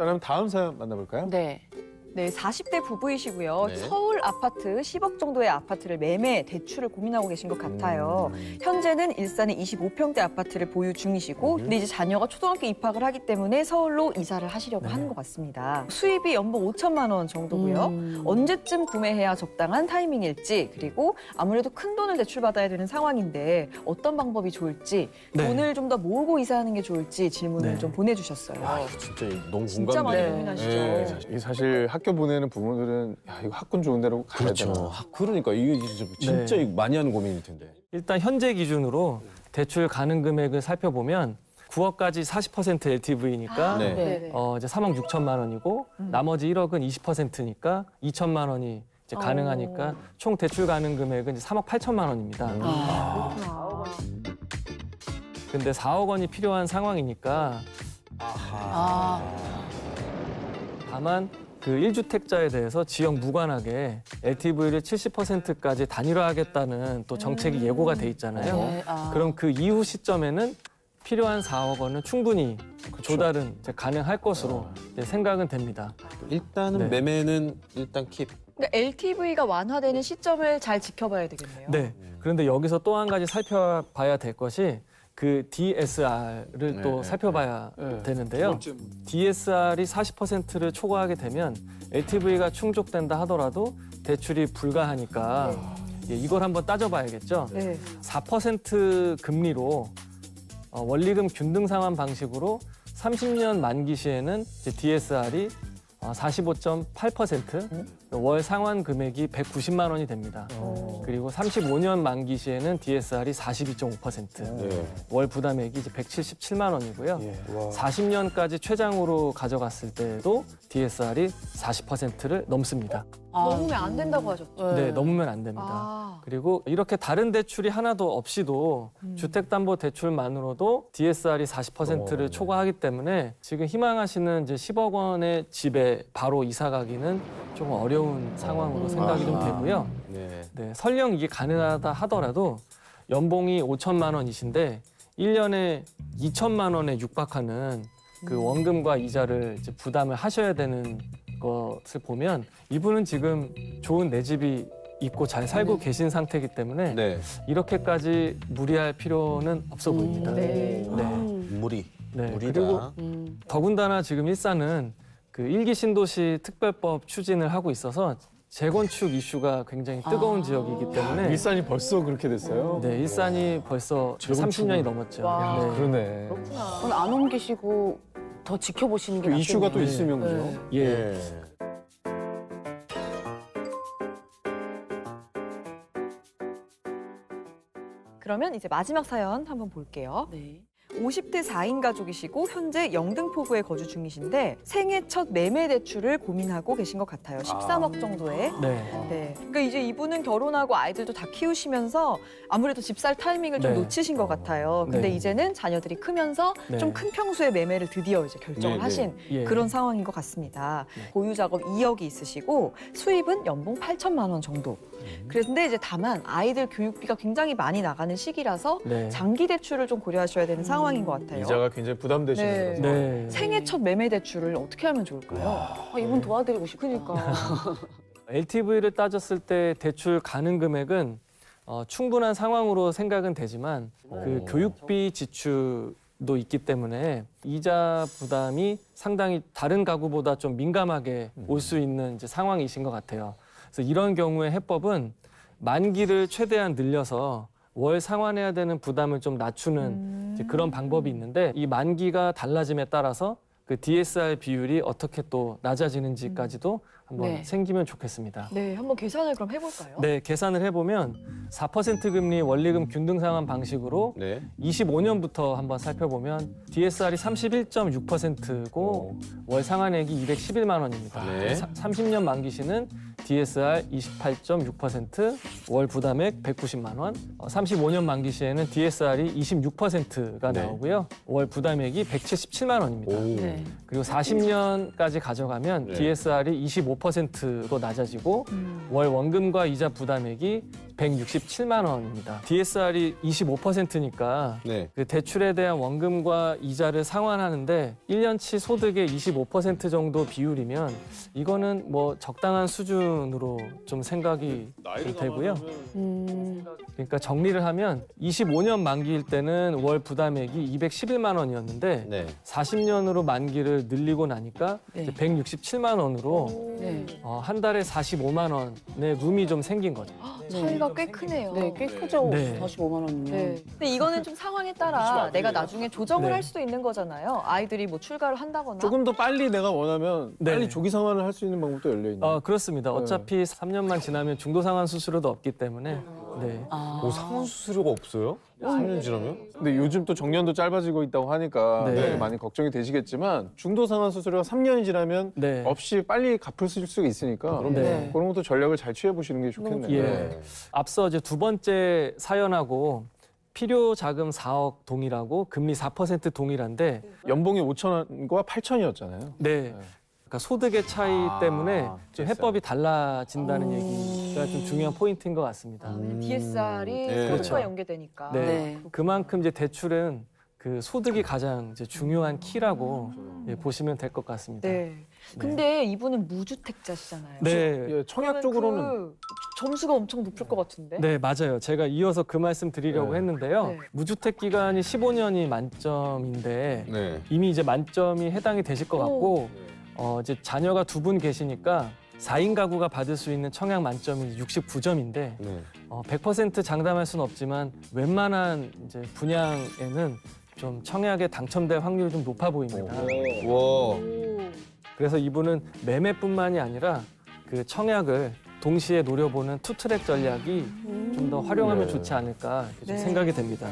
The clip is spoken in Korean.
그럼 다음 사연 만나볼까요? 네. 네, 40대 부부이시고요. 네. 서울 아파트 10억 정도의 아파트를 매매, 대출을 고민하고 계신 것 같아요. 현재는 일산에 25평대 아파트를 보유 중이시고 근데 이제 자녀가 초등학교 입학을 하기 때문에 서울로 이사를 하시려고 하는 것 같습니다. 수입이 연봉 5천만 원 정도고요. 언제쯤 구매해야 적당한 타이밍일지 그리고 아무래도 큰 돈을 대출받아야 되는 상황인데 어떤 방법이 좋을지 네. 돈을 좀 더 모으고 이사하는 게 좋을지 질문을 네. 좀 보내주셨어요. 아, 이거 진짜 너무 진짜 많이 공감돼요. 고민하시죠. 네. 사실 학교 보내는 부모들은 야, 이거 학군 좋은 데로 가야 되나. 그렇죠. 그러니까 이게 진짜 네. 이거 많이 하는 고민일 텐데. 일단 현재 기준으로 대출 가능 금액을 살펴보면 9억까지 40% LTV니까 네. 네. 이제 3억 6천만 원이고 나머지 1억은 20%니까 2천만 원이 이제 가능하니까 총 대출 가능 금액은 이제 3억 8천만 원입니다. 그렇구나. 근데 4억 원이 필요한 상황이니까 다만 그 1주택자에 대해서 지역 무관하게 LTV를 70%까지 단일화하겠다는 또 정책이 예고가 돼 있잖아요. 네. 그럼 그 이후 시점에는 필요한 4억 원은 충분히 조달은 이제 가능할 것으로 이제 생각은 됩니다. 일단은 네. 매매는 일단 킵. 그러니까 LTV가 완화되는 시점을 잘 지켜봐야 되겠네요. 네. 그런데 여기서 또 한 가지 살펴봐야 될 것이 그 DSR을 또 살펴봐야 되는데요. DSR이 40%를 초과하게 되면 LTV가 충족된다 하더라도 대출이 불가하니까 이걸 한번 따져봐야겠죠. 네. 4% 금리로 원리금 균등 상환 방식으로 30년 만기 시에는 이제 DSR이 45.8%, 월 상환 금액이 190만 원이 됩니다. 그리고 35년 만기 시에는 DSR이 42.5%, 월 부담액이 이제 177만 원이고요. 40년까지 최장으로 가져갔을 때도 DSR이 40%를 넘습니다. 넘으면 안 된다고 하셨죠? 네, 넘으면 안 됩니다. 아. 그리고 이렇게 다른 대출이 하나도 없이도 주택담보대출만으로도 DSR이 40%를 초과하기 때문에 지금 희망하시는 이제 10억 원의 집에 바로 이사 가기는 좀 어려운 상황으로 생각이 좀 되고요. 네, 설령 이게 가능하다 하더라도 연봉이 5천만 원이신데 1년에 2천만 원에 육박하는 그 원금과 이자를 이제 부담을 하셔야 되는 것을 보면 이분은 지금 좋은 내 집이 있고 잘 살고 계신 상태이기 때문에 이렇게까지 무리할 필요는 없어 보입니다. 네. 무리. 네. 무리다. 그리고 더군다나 지금 일산은 그 1기 신도시 특별법 추진을 하고 있어서 재건축 이슈가 굉장히 뜨거운 지역이기 때문에 일산이 벌써 그렇게 됐어요? 네, 일산이 벌써 30년이 넘었죠. 와. 네. 그러네. 그건 안 옮기시고 더 지켜보시는 게 그 낫겠네요. 이슈가 또 있으면 그죠? 예. 그러면 이제 마지막 사연 한번 볼게요. 네. 50대 4인 가족이시고 현재 영등포구에 거주 중이신데 생애 첫 매매 대출을 고민하고 계신 것 같아요. 13억 정도에. 네. 네. 그러니까 이제 이분은 결혼하고 아이들도 다 키우시면서 아무래도 집 살 타이밍을 좀 네. 놓치신 것 같아요. 근데 네. 이제는 자녀들이 크면서 네. 좀 큰 평수의 매매를 드디어 이제 결정을 네, 하신 예. 그런 상황인 것 같습니다. 네. 보유 자금 2억이 있으시고 수입은 연봉 8천만 원 정도. 그런데 이제 다만 아이들 교육비가 굉장히 많이 나가는 시기라서 네. 장기 대출을 좀 고려하셔야 되는 상황인 것 같아요. 이자가 굉장히 부담되시는 네. 거죠. 네. 생애 첫 매매 대출을 어떻게 하면 좋을까요? 이분 도와드리고 싶으니 그러니까. LTV를 따졌을 때 대출 가능 금액은 충분한 상황으로 생각은 되지만 그 교육비 지출도 있기 때문에 이자 부담이 상당히 다른 가구보다 좀 민감하게 올 수 있는 이제 상황이신 것 같아요. 그래서 이런 경우에 해법은 만기를 최대한 늘려서 월 상환해야 되는 부담을 좀 낮추는 이제 그런 방법이 있는데 이 만기가 달라짐에 따라서 그 DSR 비율이 어떻게 또 낮아지는지까지도 한번 네. 생기면 좋겠습니다. 네, 한번 계산을 그럼 해볼까요? 네, 계산을 해보면 4% 금리 원리금 균등 상환 방식으로 25년부터 한번 살펴보면 DSR이 31.6%고 월 상환액이 211만 원입니다. 30년 만기시는 DSR 28.6%, 월 부담액 190만 원, 35년 만기 시에는 DSR이 26%가 나오고요. 월 부담액이 177만 원입니다. 네. 그리고 40년까지 가져가면 DSR이 25%로 낮아지고 월 원금과 이자 부담액이 167만 원입니다. DSR이 25%니까 네. 그 대출에 대한 원금과 이자를 상환하는데 1년치 소득의 25% 정도 비율이면 이거는 뭐 적당한 수준으로 좀 생각이 되고요. 그러니까 정리를 하면 25년 만기일 때는 월 부담액이 211만 원이었는데 네. 40년으로 만기를 늘리고 나니까 네. 이제 167만 원으로 네. 한 달에 45만 원의 룸이 좀 생긴 거죠. 차이가 꽤 크네요. 네, 꽤 크죠. 네. 45만 원이면. 네. 근데 이거는 좀 상황에 따라 내가 나중에 조정을 네. 할 수도 있는 거잖아요. 아이들이 뭐 출가를 한다거나. 조금 더 빨리 내가 원하면 네. 빨리 조기 상환을 할 수 있는 방법도 열려 있나요? 그렇습니다. 어차피 3년만 지나면 중도 상환 수수료도 없기 때문에 네. 아. 상환 수수료가 없어요? 3년 지나면? 근데 요즘 또 정년도 짧아지고 있다고 하니까 네. 네, 많이 걱정이 되시겠지만 중도 상환 수수료가 3년이 지나면 네. 없이 빨리 갚을 수가 있으니까 네. 그런 것도 전략을 잘 취해 보시는 게 좋겠네요. 예. 네. 앞서 이제 두 번째 사연하고 필요 자금 4억 동일하고 금리 4% 동일한데 연봉이 5천원과 8천이었잖아요. 네. 그러니까 소득의 차이 때문에 좀 해법이 달라진다는 음. 얘기가 좀 중요한 포인트인 것 같습니다. DSR이 네. 소득과 그렇죠. 연계되니까. 네. 네. 그만큼 이제 대출은 그 소득이 가장 이제 중요한 키라고 보시면 될 것 같습니다. 네. 근데 이분은 무주택자시잖아요. 네. 예, 청약 그러면 쪽으로는 그 점수가 엄청 높을 것 같은데. 네, 맞아요. 제가 이어서 그 말씀 드리려고 네. 했는데요. 네. 무주택 기간이 15년이 만점인데 네. 이미 이제 만점이 해당이 되실 것 같고 이제 자녀가 두 분 계시니까 4인 가구가 받을 수 있는 청약 만점이 69점인데 네. 100% 장담할 수는 없지만 웬만한 이제 분양에는 좀 청약에 당첨될 확률이 좀 높아 보입니다. 와. 그래서 이분은 매매뿐만이 아니라 그 청약을 동시에 노려보는 투트랙 전략이 좀 더 활용하면 네. 좋지 않을까 이렇게 좀 네. 생각이 됩니다.